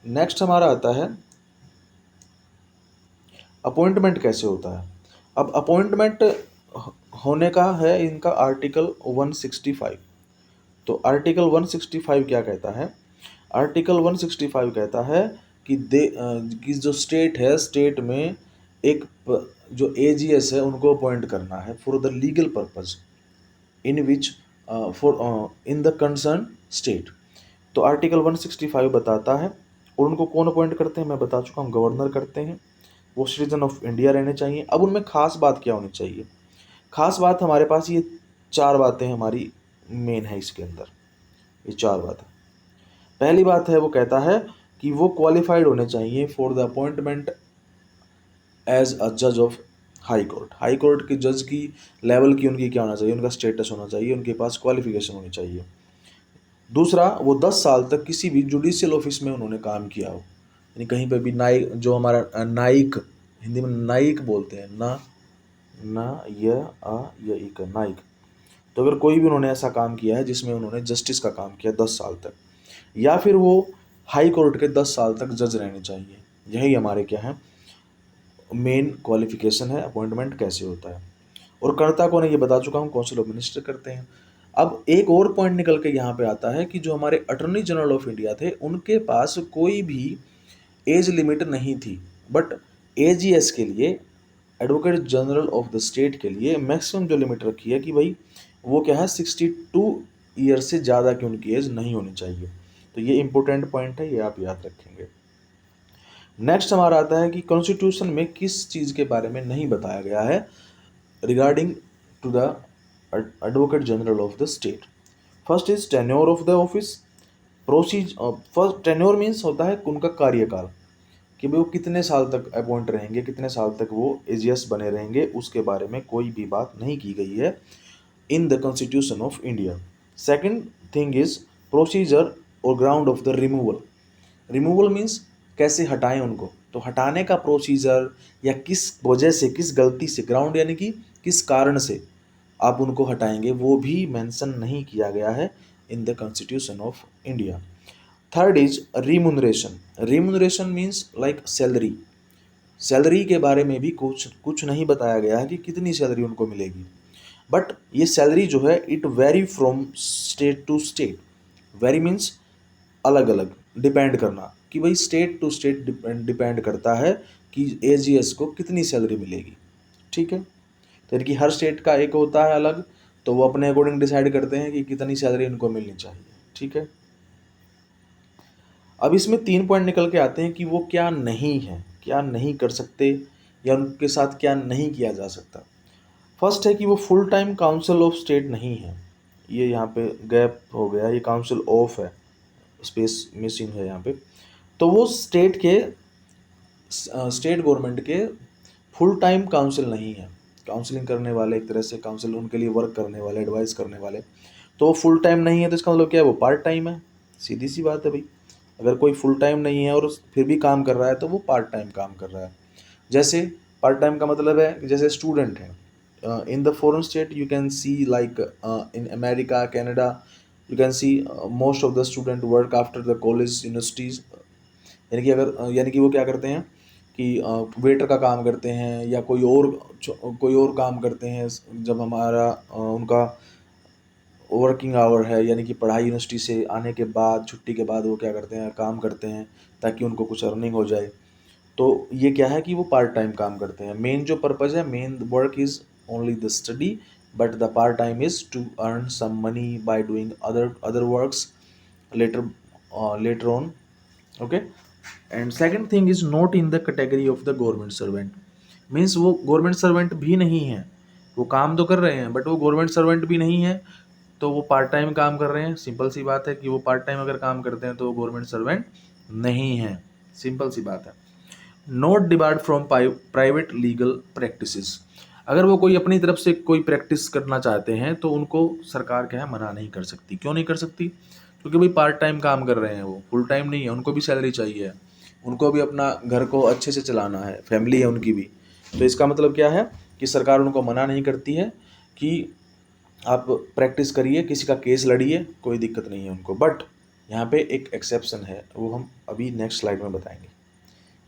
Next हमारा आता है अपॉइंटमेंट कैसे होता है। अब अपॉइंटमेंट होने का है इनका आर्टिकल 165। तो आर्टिकल 165 क्या कहता है? आर्टिकल 165 कहता है कि कि जो स्टेट है, स्टेट में एक जो एजीएस है उनको अपॉइंट करना है for the legal purpose in which for in the concern state. तो आर्टिकल 165 बताता है। और उनको कौन अपॉइंट करते हैं मैं बता चुका हूँ, गवर्नर करते हैं। वो सिटीजन ऑफ इंडिया रहने चाहिए। अब उनमें खास बात क्या होनी चाहिए? खास बात हमारे पास ये 4 बातें हमारी मेन है इसके अंदर। ये 4 बातें। पहली बात है वो कहता है कि वो क्वालिफाइड होने चाहिए for the appointment as a जज of high court. High court के जज की लेवल की उनकी क्या होना चाहिए? उनका स्टेटस होना चाहिए, उनके पास क्वालिफिकेशन होनी चाहिए। दूसरा, वो 10 साल तक किसी भी जुडिशियल ऑफिस में उन्होंने काम किया हो, यानी कहीं पर भी न्यायिक, जो हमारा न्यायिक, हिंदी में न्यायिक बोलते हैं ना, ना य इक न्यायिक। तो अगर कोई भी उन्होंने ऐसा काम किया है जिसमें उन्होंने जस्टिस का काम किया 10 साल तक, या फिर वो हाई कोर्ट के 10 साल तक जज रहने चाहिए। यही हमारे क्या है मेन क्वालिफिकेशन है अपॉइंटमेंट कैसे होता है। और कर्ता को ये बता चुका हूँ, काउंसिल ऑफ मिनिस्टर करते हैं। अब एक और पॉइंट निकल के यहाँ पे आता है कि जो हमारे अटॉर्नी जनरल ऑफ इंडिया थे उनके पास कोई भी एज लिमिट नहीं थी, बट एजीएस के लिए, advocate general of the state के लिए मैक्सिमम जो लिमिट रखी है कि भाई वो क्या है 62 ईयर से ज़्यादा की उनकी एज नहीं होनी चाहिए। तो ये इंपॉर्टेंट पॉइंट है, ये आप याद रखेंगे। नेक्स्ट हमारा आता है कि कॉन्स्टिट्यूशन में किस चीज़ के बारे में नहीं बताया गया है regarding to the advocate general of the state. First is tenure of the office proceeds. First tenure means होता है उनका कार्यकाल, कि भाई वो कितने साल तक अपॉइंट रहेंगे, कितने साल तक वो एजीएस बने रहेंगे, उसके बारे में कोई भी बात नहीं की गई है in the constitution of India. Second thing is procedure और ground of the removal. Removal means कैसे हटाएं उनको, तो हटाने का प्रोसीजर या किस वजह से, किस गलती से, ग्राउंड यानी कि किस कारण से आप उनको हटाएंगे, वो भी मेंशन नहीं किया गया है in the constitution of India. Third is remuneration. Remuneration means like salary. Salary के बारे में भी कुछ कुछ नहीं बताया गया है कि कितनी सैलरी उनको मिलेगी, बट ये सैलरी जो है it vary from state to state. Vary means अलग अलग, डिपेंड करना, कि भाई स्टेट टू स्टेट डिपेंड करता है कि एजीएस को कितनी सैलरी मिलेगी। ठीक है, तो यानी कि हर स्टेट का एक होता है अलग, तो वो अपने अकॉर्डिंग डिसाइड करते हैं कि कितनी सैलरी उनको मिलनी चाहिए। ठीक है, अब इसमें 3 पॉइंट निकल के आते हैं कि वो क्या नहीं है, क्या नहीं कर सकते, या उनके साथ क्या नहीं किया जा सकता। फर्स्ट है कि वो full time council of state नहीं है। ये यहाँ पे गैप हो गया, ये काउंसिल ऑफ है, स्पेस मिसिंग है यहाँ पे। तो वो स्टेट गवर्नमेंट के फुल टाइम काउंसिल नहीं है। काउंसलिंग करने वाले, एक तरह से काउंसिल उनके लिए वर्क करने वाले, एडवाइस करने वाले, तो वो फुल टाइम नहीं है। तो इसका मतलब क्या है? वो पार्ट टाइम है। सीधी सी बात है भाई, अगर कोई फुल टाइम नहीं है और फिर भी काम कर रहा है तो वो पार्ट टाइम काम कर रहा है। जैसे पार्ट टाइम का मतलब है कि जैसे स्टूडेंट है in the foreign state, you can see like in America, Canada, you can see most of the student work after the college universities. यानी कि अगर यानी कि वो क्या करते हैं कि वेटर का काम करते हैं या कोई और काम करते हैं। जब हमारा उनका वर्किंग आवर है, यानी कि पढ़ाई यूनिवर्सिटी से आने के बाद, छुट्टी के बाद वो क्या करते हैं, काम करते हैं ताकि उनको कुछ अर्निंग हो जाए। तो ये क्या है कि वो पार्ट टाइम काम करते हैं। मेन जो पर्पज़ है, main work is only the study, but the part time is to earn some money by doing other works later on. Okay, and second thing is not in the category of the government servant. Means वो government servant भी नहीं है, वो काम तो कर रहे हैं बट वो गवर्नमेंट सर्वेंट भी नहीं है, तो वो पार्ट टाइम काम कर रहे हैं। सिंपल सी बात है कि वो पार्ट टाइम अगर काम करते हैं तो वो गवर्नमेंट सर्वेंट नहीं है। सिंपल सी बात है। Not debarred from private legal practices. अगर वो कोई अपनी तरफ से कोई प्रैक्टिस करना चाहते हैं तो उनको सरकार क्या है, मना नहीं कर सकती। क्यों नहीं कर सकती? क्योंकि भाई पार्ट टाइम काम कर रहे हैं, वो फुल टाइम नहीं है, उनको भी सैलरी चाहिए, उनको भी अपना घर को अच्छे से चलाना है, फैमिली है उनकी भी। तो इसका मतलब क्या है कि सरकार उनको मना नहीं करती है कि आप प्रैक्टिस करिए, किसी का केस लड़िए, कोई दिक्कत नहीं है उनको। बट यहाँ पे एक एक्सेप्शन है, वो हम अभी नेक्स्ट स्लाइड में बताएंगे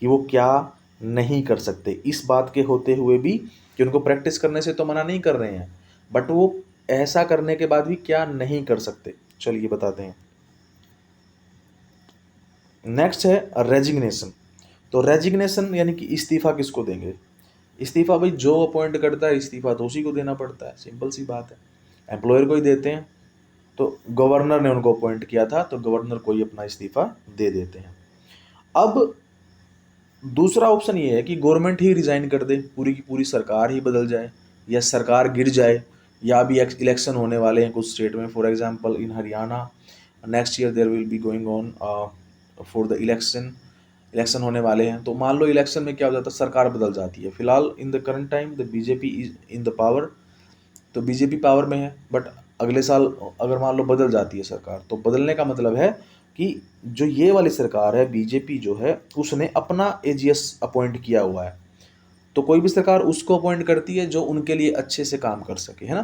कि वो क्या नहीं कर सकते, इस बात के होते हुए भी कि उनको प्रैक्टिस करने से तो मना नहीं कर रहे हैं, बट वो ऐसा करने के बाद भी क्या नहीं कर सकते, चलिए बताते हैं। नेक्स्ट है रेजिग्नेशन। तो रेजिग्नेशन यानी कि इस्तीफा किसको देंगे? इस्तीफा भाई जो अपॉइंट करता है इस्तीफा तो उसी को देना पड़ता है, सिंपल सी बात है, एम्प्लॉयर को ही देते हैं। तो गवर्नर ने उनको अपॉइंट किया था तो गवर्नर को ही अपना इस्तीफा दे देते हैं। अब दूसरा ऑप्शन ये है कि गवर्नमेंट ही रिजाइन कर दे, पूरी की पूरी सरकार ही बदल जाए, या सरकार गिर जाए, या अभी इलेक्शन होने वाले हैं कुछ स्टेट में, for example in Haryana next year there will be going on for the election होने वाले हैं। तो मान लो इलेक्शन में क्या हो जाता है, सरकार बदल जाती है। फिलहाल in the current time the BJP is in the power, तो बीजेपी पावर में है, बट अगले साल अगर मान लो बदल जाती है सरकार, तो बदलने का मतलब है कि जो ये वाली सरकार है बीजेपी जो है उसने अपना एजीएस अपॉइंट किया हुआ है। तो कोई भी सरकार उसको अपॉइंट करती है जो उनके लिए अच्छे से काम कर सके, है ना।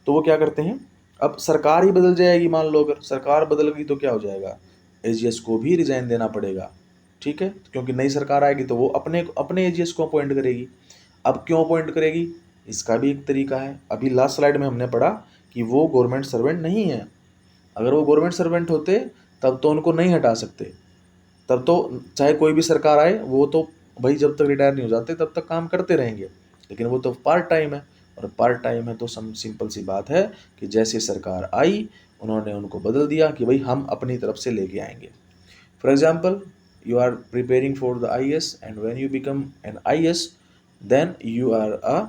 तो वो क्या करते हैं, अब सरकार ही बदल जाएगी, मान लो अगर सरकार बदल गई तो क्या हो जाएगा, एजीएस को भी रिजाइन देना पड़ेगा, ठीक है, क्योंकि नई सरकार आएगी तो वो अपने अपने एजीएस को अपॉइंट करेगी। अब क्यों अपॉइंट करेगी, इसका भी एक तरीका है। अभी लास्ट स्लाइड में हमने पढ़ा कि वो गवर्नमेंट सर्वेंट नहीं है, अगर वो गवर्नमेंट सर्वेंट होते तब तो उनको नहीं हटा सकते, तब तो चाहे कोई भी सरकार आए वो तो भाई जब तक रिटायर नहीं हो जाते तब तक काम करते रहेंगे, लेकिन वो तो पार्ट टाइम है, और पार्ट टाइम है तो सिंपल सी बात है कि जैसे सरकार आई उन्होंने उनको बदल दिया कि भाई हम अपनी तरफ से लेके आएंगे। For example you are preparing for the IAS and when you become an IAS then you are a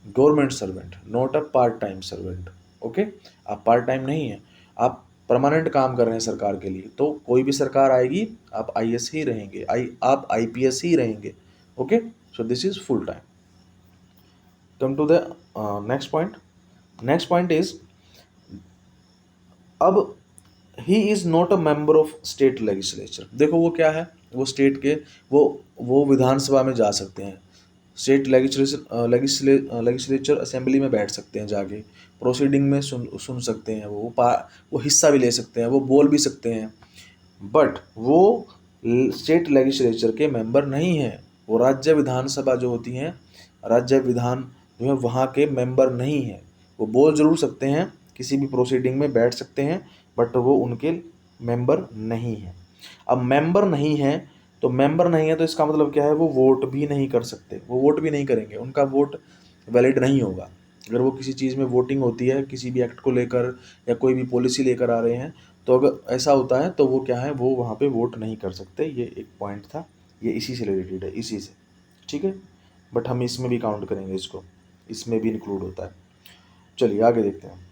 government servant, not a part time servant. Okay, आप पार्ट टाइम नहीं है, आप परमानेंट काम कर रहे हैं सरकार के लिए, तो कोई भी सरकार आएगी आप IAS ही रहेंगे, आप IPS ही रहेंगे। Okay, so this is full time. Come to the next point. Next point is, अब he is not a member of state legislature. देखो वो क्या है, वो स्टेट के वो विधानसभा में जा सकते हैं, स्टेट लेजिस्लेचर असेंबली में बैठ सकते हैं, जाके प्रोसीडिंग में सुन सकते हैं, वो हिस्सा भी ले सकते हैं, वो बोल भी सकते हैं, बट वो स्टेट लेजिस्लेचर के मेंबर नहीं हैं। वो राज्य विधानसभा जो होती हैं, राज्य विधान जो है वहाँ के मेंबर नहीं हैं। वो बोल जरूर सकते हैं, किसी भी प्रोसीडिंग में बैठ सकते हैं, बट वो उनके मेंबर नहीं हैं। अब मेंबर नहीं है तो मेंबर नहीं है तो इसका मतलब क्या है, वो वोट भी नहीं कर सकते, वो वोट भी नहीं करेंगे, उनका वोट वैलिड नहीं होगा। अगर वो किसी चीज़ में वोटिंग होती है, किसी भी एक्ट को लेकर या कोई भी पॉलिसी लेकर आ रहे हैं, तो अगर ऐसा होता है तो वो क्या है, वो वहाँ पे वोट नहीं कर सकते। ये एक पॉइंट था, ये इसी से रिलेटेड है, इसी से, ठीक है, बट हम इसमें भी काउंट करेंगे, इसको इसमें भी इंक्लूड होता है। चलिए आगे देखते हैं।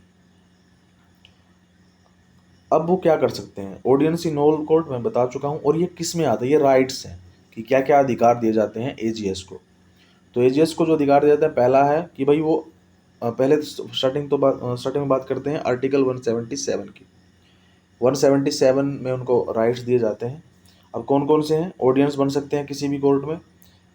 अब वो क्या कर सकते हैं, ऑडियंस इन ऑल कोर्ट मैं बता चुका हूँ, और ये किस में आता है, ये राइट्स हैं कि क्या क्या अधिकार दिए जाते हैं एजीएस को। तो एजीएस को जो अधिकार दिया जाता है, पहला है कि भाई वो पहले स्टार्टिंग में बात करते हैं आर्टिकल 177 की। 177 में उनको राइट्स दिए जाते हैं। अब कौन कौन से हैं, ऑडियंस बन सकते हैं किसी भी कोर्ट में,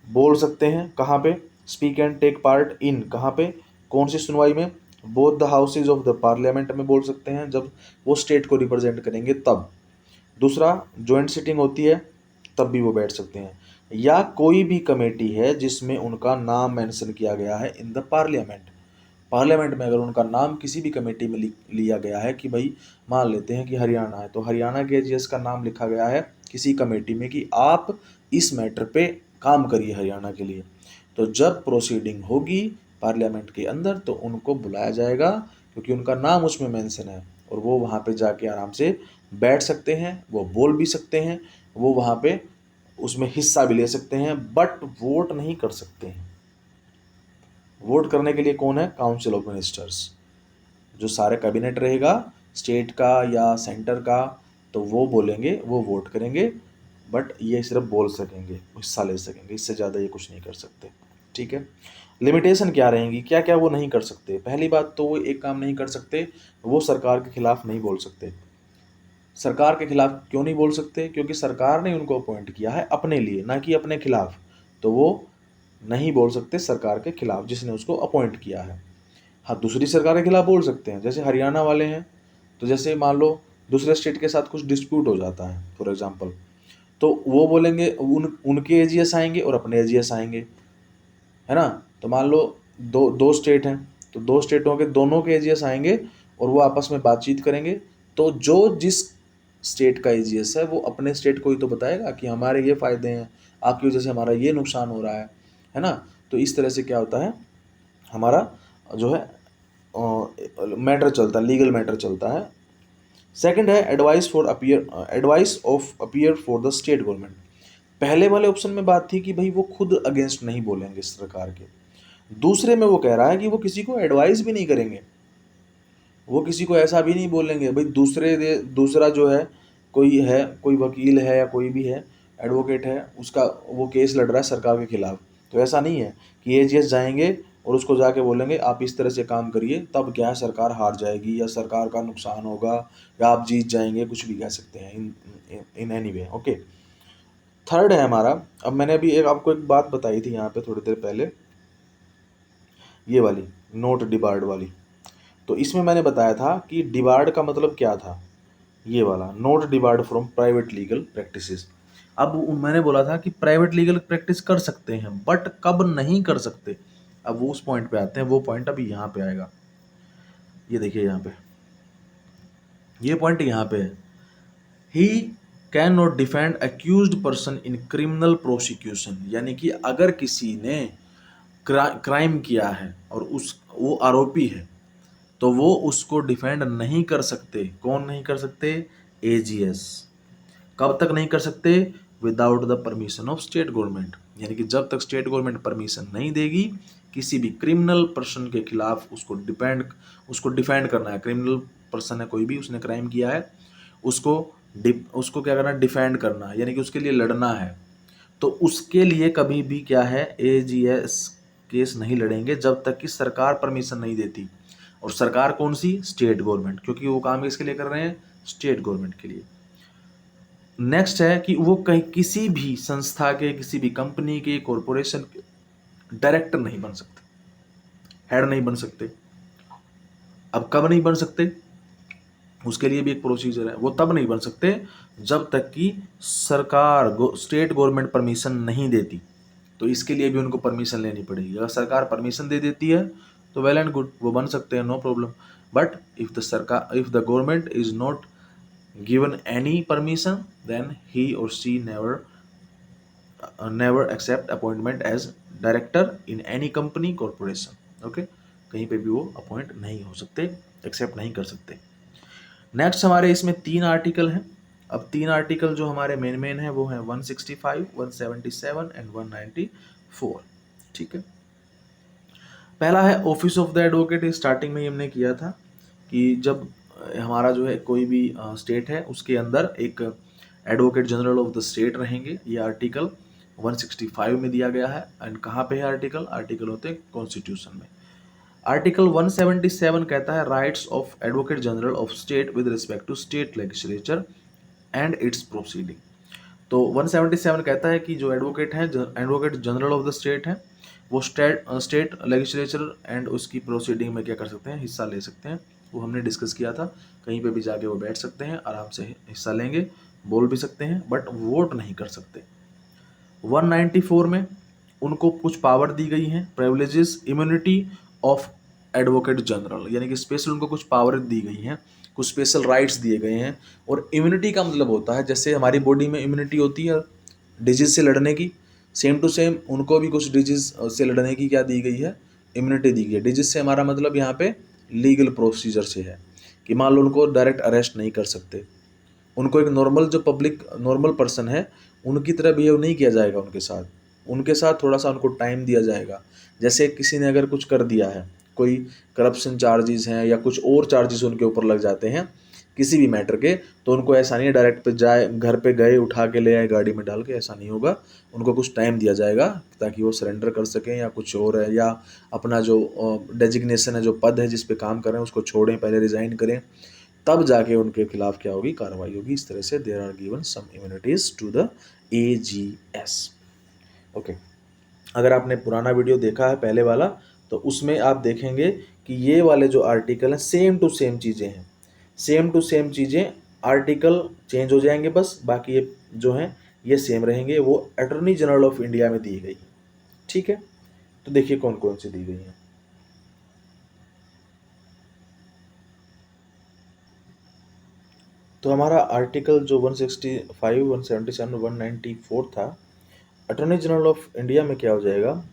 बोल सकते हैं कहाँ पे, speak and take part in, कहाँ पे, कौन सी सुनवाई में, both the houses of the parliament में बोल सकते हैं जब वो स्टेट को रिप्रेजेंट करेंगे तब। दूसरा, जॉइंट सिटिंग होती है तब भी वो बैठ सकते हैं, या कोई भी कमेटी है जिसमें उनका नाम मेंशन किया गया है इन द पार्लियामेंट। पार्लियामेंट में अगर उनका नाम किसी भी कमेटी में लिया गया है कि भाई मान लेते हैं कि हरियाणा है, तो हरियाणा के एजीएस का नाम लिखा गया है किसी कमेटी में कि आप इस मैटर पे काम करिए हरियाणा के लिए, तो जब प्रोसीडिंग होगी पार्लियामेंट के अंदर तो उनको बुलाया जाएगा, क्योंकि उनका नाम उसमें मेंशन है, और वो वहाँ पे जाके आराम से बैठ सकते हैं, वो बोल भी सकते हैं, वो वहाँ पे उसमें हिस्सा भी ले सकते हैं, बट वोट नहीं कर सकते हैं। वोट करने के लिए कौन है, काउंसिल ऑफ मिनिस्टर्स, जो सारे कैबिनेट रहेगा स्टेट का या सेंटर का, तो वो बोलेंगे, वो वोट करेंगे, बट ये सिर्फ बोल सकेंगे, हिस्सा ले सकेंगे, इससे ज़्यादा ये कुछ नहीं कर सकते, ठीक है। लिमिटेशन क्या रहेंगी, क्या क्या वो नहीं कर सकते। पहली बात तो वो एक काम नहीं कर सकते, वो सरकार के खिलाफ नहीं बोल सकते। सरकार के खिलाफ क्यों नहीं बोल सकते, क्योंकि सरकार ने उनको अपॉइंट किया है अपने लिए, ना कि अपने खिलाफ, तो वो नहीं बोल सकते सरकार के खिलाफ जिसने उसको अपॉइंट किया है। हाँ, दूसरी सरकार के खिलाफ बोल सकते हैं, जैसे हरियाणा वाले हैं, तो जैसे मान लो दूसरे स्टेट के साथ कुछ डिस्प्यूट हो जाता है फॉर एग्जांपल, तो वो बोलेंगे उनके एजीएस आएंगे और अपने एजीएस आएंगे, है ना। तो मान लो दो दो स्टेट हैं, तो दो स्टेटों के दोनों के एजीएस आएंगे और वो आपस में बातचीत करेंगे। तो जो जिस स्टेट का एजीएस है वो अपने स्टेट को ही तो बताएगा कि हमारे ये फायदे हैं, आपकी वजह से हमारा ये नुकसान हो रहा है ना। तो इस तरह से क्या होता है, हमारा जो है मैटर चलता है, लीगल मैटर चलता है। सेकंड है advice of appear for the state government. पहले वाले ऑप्शन में बात थी कि भाई वो खुद अगेंस्ट नहीं बोलेंगे सरकार के, दूसरे में वो कह रहा है कि वो किसी को एडवाइस भी नहीं करेंगे, वो किसी को ऐसा भी नहीं बोलेंगे भाई दूसरा जो है, कोई वकील है या कोई भी है, एडवोकेट है, उसका वो केस लड़ रहा है सरकार के खिलाफ, तो ऐसा नहीं है कि एजीएस जाएंगे और उसको जाके बोलेंगे आप इस तरह से काम करिए, तब क्या है सरकार हार जाएगी या सरकार का नुकसान होगा या आप जीत जाएंगे, कुछ भी कह सकते हैं in any way. Okay, third है हमारा, अब मैंने अभी आपको एक बात बताई थी यहाँ पे थोड़ी देर पहले, ये वाली नोट डिबार्ड वाली। तो इसमें मैंने बताया था कि डिबार्ड का मतलब क्या था, ये वाला note debarred from private legal practices. अब मैंने बोला था कि प्राइवेट लीगल प्रैक्टिस कर सकते हैं बट कब नहीं कर सकते, अब वो उस पॉइंट पे आते हैं, वो पॉइंट अभी यहाँ पे आएगा। ये देखिए यहाँ पे, ये पॉइंट यहाँ पे है, he can not defend accused person in criminal prosecution. यानी कि अगर किसी ने क्राइम किया है और वो आरोपी है तो वो उसको डिफेंड नहीं कर सकते। कौन नहीं कर सकते? एजीएस। कब तक नहीं कर सकते? Without the permission of state government. यानी कि जब तक स्टेट गवर्नमेंट परमिशन नहीं देगी किसी भी क्रिमिनल पर्सन के खिलाफ, उसको डिफेंड करना है। क्रिमिनल पर्सन है कोई भी, उसने क्राइम किया है, उसको क्या करना है? डिफेंड करना है, यानी कि उसके लिए लड़ना है। तो उसके लिए कभी भी क्या है, एजीएस केस नहीं लड़ेंगे जब तक कि सरकार परमिशन नहीं देती। और सरकार कौन सी? स्टेट गवर्नमेंट, क्योंकि वो काम किसके लिए कर रहे हैं? स्टेट गवर्नमेंट के लिए। नेक्स्ट है कि वो कहीं किसी भी संस्था के, किसी भी कंपनी के, कॉरपोरेशन के डायरेक्टर नहीं बन सकते, हेड नहीं बन सकते। अब कब नहीं बन सकते? उसके लिए भी एक प्रोसीजर है। वो तब नहीं बन सकते जब तक कि सरकार, स्टेट गवर्नमेंट परमिशन नहीं देती। तो इसके लिए भी उनको परमिशन लेनी पड़ेगी। अगर सरकार परमिशन दे देती है तो वेल एंड गुड, वो बन सकते हैं, no problem. But if the government is not given any permission then he or she never accept appointment as director in any company, corporation. Okay, कहीं पे भी वो अपॉइंट नहीं हो सकते, एक्सेप्ट नहीं कर सकते। नेक्स्ट हमारे इसमें 3 आर्टिकल हैं। अब 3 आर्टिकल जो हमारे मेन है वो हैं 165, 177 एंड 194। ठीक है, पहला है office of the advocate. Starting में ही हमने किया था कि जब हमारा जो है कोई भी स्टेट है उसके अंदर एक advocate general of the state रहेंगे। ये आर्टिकल 165 में दिया गया है। एंड कहाँ पे है आर्टिकल होते हैं कॉन्स्टिट्यूशन में। आर्टिकल 177 कहता है rights of advocate general of state with respect to state legislature and its proceeding. तो 177 कहता है कि जो advocate general of the state है वो स्टेट लेजिस्लेचर एंड उसकी प्रोसीडिंग में क्या कर सकते हैं? हिस्सा ले सकते हैं। वो हमने डिस्कस किया था, कहीं पे भी जाके वो बैठ सकते हैं, आराम से हिस्सा लेंगे, बोल भी सकते हैं, बट वोट नहीं कर सकते। 194 में उनको कुछ पावर दी गई हैं, privileges, immunity of advocate general, यानी कि स्पेशल उनको कुछ पावर दी गई हैं, कुछ स्पेशल राइट्स दिए गए हैं। और इम्यूनिटी का मतलब होता है जैसे हमारी बॉडी में इम्यूनिटी होती है डिजीज से लड़ने की, सेम टू सेम उनको भी कुछ डिजीज से लड़ने की क्या दी गई है? इम्यूनिटी दी गई है। डिजीज से हमारा मतलब यहाँ पे लीगल प्रोसीजर से है कि मान लो उनको डायरेक्ट अरेस्ट नहीं कर सकते, उनको एक नॉर्मल पर्सन है उनकी तरह बिहेव नहीं किया जाएगा उनके साथ थोड़ा सा उनको टाइम दिया जाएगा। जैसे किसी ने अगर कुछ कर दिया है, कोई करप्शन चार्जेस हैं या कुछ और चार्जेस उनके ऊपर लग जाते हैं किसी भी मैटर के, तो उनको ऐसा नहीं है डायरेक्ट पे जाए, घर पे गए उठा के ले आए गाड़ी में डाल के, ऐसा नहीं होगा। उनको कुछ टाइम दिया जाएगा ताकि वो सरेंडर कर सकें या कुछ और है, या अपना जो डेजिग्नेशन है, जो पद है जिस पे काम कर रहे हैं उसको छोड़ें, पहले रिज़ाइन करें, तब जाके उनके खिलाफ क्या होगी? कार्रवाई होगी। इस तरह से there are given some immunities to the AGs. Okay, अगर आपने पुराना वीडियो देखा है पहले वाला तो उसमें आप देखेंगे कि ये वाले जो आर्टिकल हैं सेम टू सेम चीज़ें हैं, सेम टू सेम चीज़ें आर्टिकल चेंज हो जाएंगे बस, बाकी ये जो हैं ये सेम रहेंगे। वो अटॉर्नी जनरल ऑफ इंडिया में दी गई। ठीक है, तो देखिए कौन कौन सी दी गई हैं। तो हमारा आर्टिकल जो 165, 177, 194 था, अटॉर्नी जनरल ऑफ इंडिया में क्या हो जाएगा,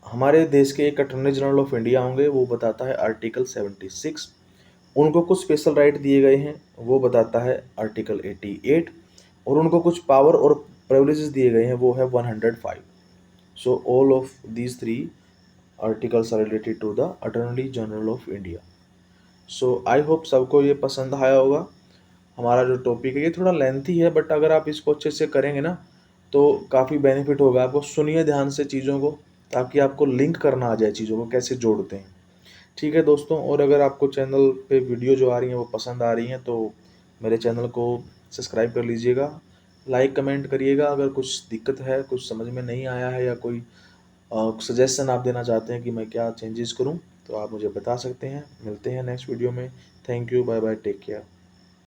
हमारे देश के एक अटॉर्नी जनरल ऑफ इंडिया होंगे, वो बताता है आर्टिकल 76। उनको कुछ स्पेशल राइट दिए गए हैं, वो बताता है आर्टिकल 88। और उनको कुछ पावर और प्रिविलेजेस दिए गए हैं, वो है 105। So all of these three articles are related to the attorney general of India. So I hope सबको ये पसंद आया होगा। हमारा जो टॉपिक है ये थोड़ा लेंथी है, बट अगर आप इसको अच्छे से करेंगे ना तो काफ़ी बेनिफिट होगा आपको। सुनिए ध्यान से चीज़ों को, ताकि आपको लिंक करना आ जाए चीज़ों को कैसे जोड़ते हैं। ठीक है दोस्तों, और अगर आपको चैनल पे वीडियो जो आ रही हैं वो पसंद आ रही हैं तो मेरे चैनल को सब्सक्राइब कर लीजिएगा, लाइक कमेंट करिएगा। अगर कुछ दिक्कत है, कुछ समझ में नहीं आया है, या कोई सजेशन आप देना चाहते हैं कि मैं क्या चेंजेस करूं, तो आप मुझे बता सकते हैं। मिलते हैं नेक्स्ट वीडियो में। Thank you, bye bye, take care.